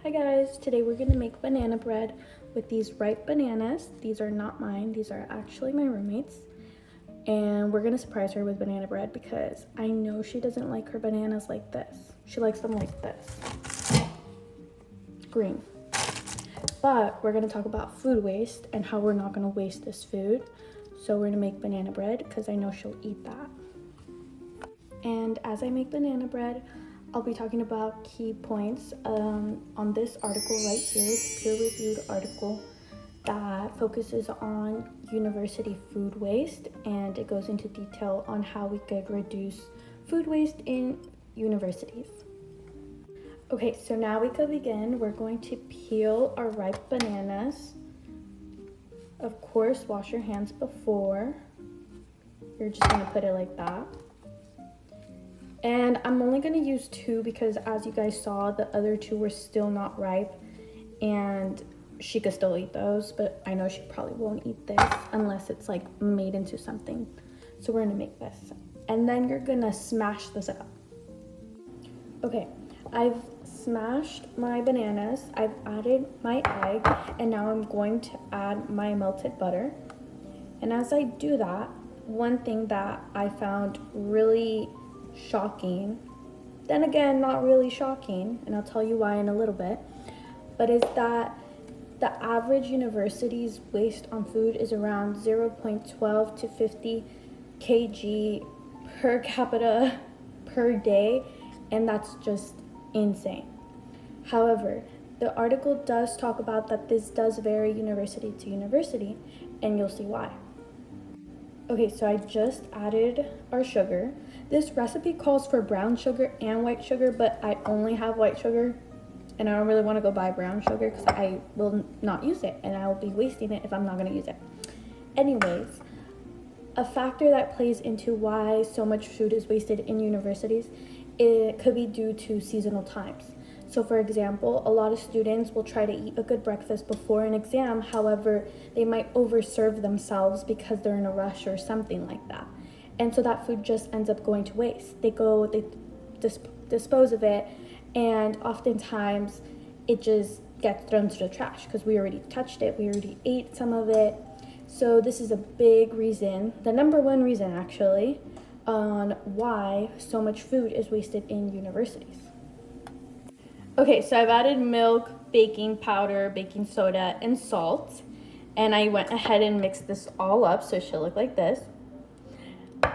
Hi guys, today we're gonna make banana bread with these ripe bananas. These are not mine, these are actually my roommate's. And we're gonna surprise her with banana bread because I know she doesn't like her bananas like this. She likes them like this, green. But we're gonna talk about food waste and how we're not gonna waste this food. So we're gonna make banana bread because I know she'll eat that. And as I make banana bread, I'll be talking about key points on this article right here. It's a peer-reviewed article that focuses on university food waste, and it goes into detail on how we could reduce food waste in universities. Okay, so now we could begin. We're going to peel our ripe bananas. Of course, wash your hands before. You're just gonna put it like that. And I'm only gonna use 2 because as you guys saw, the other 2 were still not ripe and she could still eat those, but I know she probably won't eat this unless it's like made into something. So we're gonna make this. And then you're gonna smash this up. Okay, I've smashed my bananas, I've added my egg, and now I'm going to add my melted butter. And as I do that, one thing that I found really shocking, then again not really shocking, and I'll tell you why in a little bit, but is that the average university's waste on food is around 0.12 to 50 kg per capita per day, and that's just insane. However, the article does talk about that this does vary university to university, and you'll see why. Okay, so I just added our sugar. This recipe calls for brown sugar and white sugar, but I only have white sugar and I don't really want to go buy brown sugar because I will not use it and I will be wasting it if I'm not going to use it. Anyways, a factor that plays into why so much food is wasted in universities, it could be due to seasonal times. So for example, a lot of students will try to eat a good breakfast before an exam. However, they might overserve themselves because they're in a rush or something like that. And so that food just ends up going to waste. They dispose of it, and oftentimes it just gets thrown to the trash because we already touched it, we already ate some of it. So this is a big reason, the number one reason actually, on why so much food is wasted in universities. Okay, so I've added milk, baking powder, baking soda, and salt. And I went ahead and mixed this all up so it should look like this.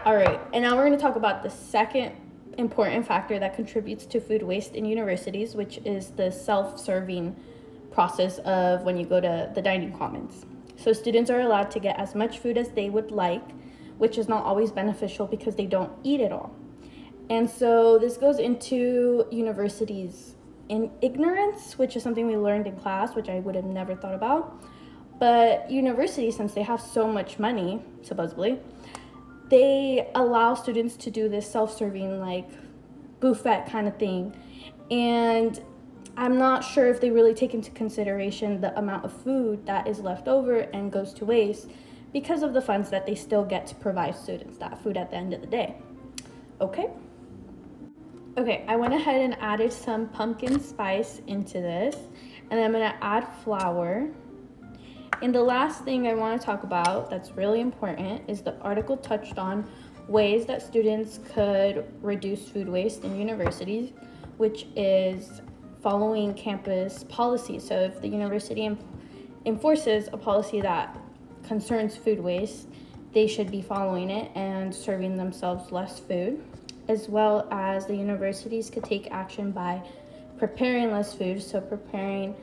All right, and now we're gonna talk about the second important factor that contributes to food waste in universities, which is the self-serving process of when you go to the dining commons. So students are allowed to get as much food as they would like, which is not always beneficial because they don't eat it all. And so this goes into universities in ignorance, which is something we learned in class, which I would have never thought about. But universities, since they have so much money, supposedly, they allow students to do this self-serving like buffet kind of thing. And I'm not sure if they really take into consideration the amount of food that is left over and goes to waste because of the funds that they still get to provide students that food at the end of the day. Okay, I went ahead and added some pumpkin spice into this, and I'm gonna add flour. And the last thing I wanna talk about that's really important is the article touched on ways that students could reduce food waste in universities, which is following campus policy. So if the university enforces a policy that concerns food waste, they should be following it and serving themselves less food, as well as the universities could take action by preparing less food, so preparing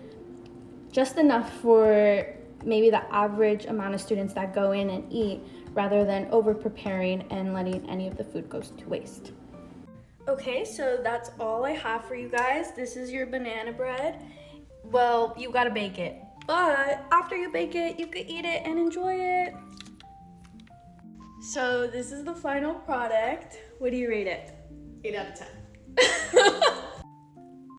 just enough for maybe the average amount of students that go in and eat, rather than over preparing and letting any of the food go to waste. Okay, so that's all I have for you guys. This is your banana bread. Well, you gotta bake it, but after you bake it, you can eat it and enjoy it. So this is the final product. What do you rate it? 8 out of 10.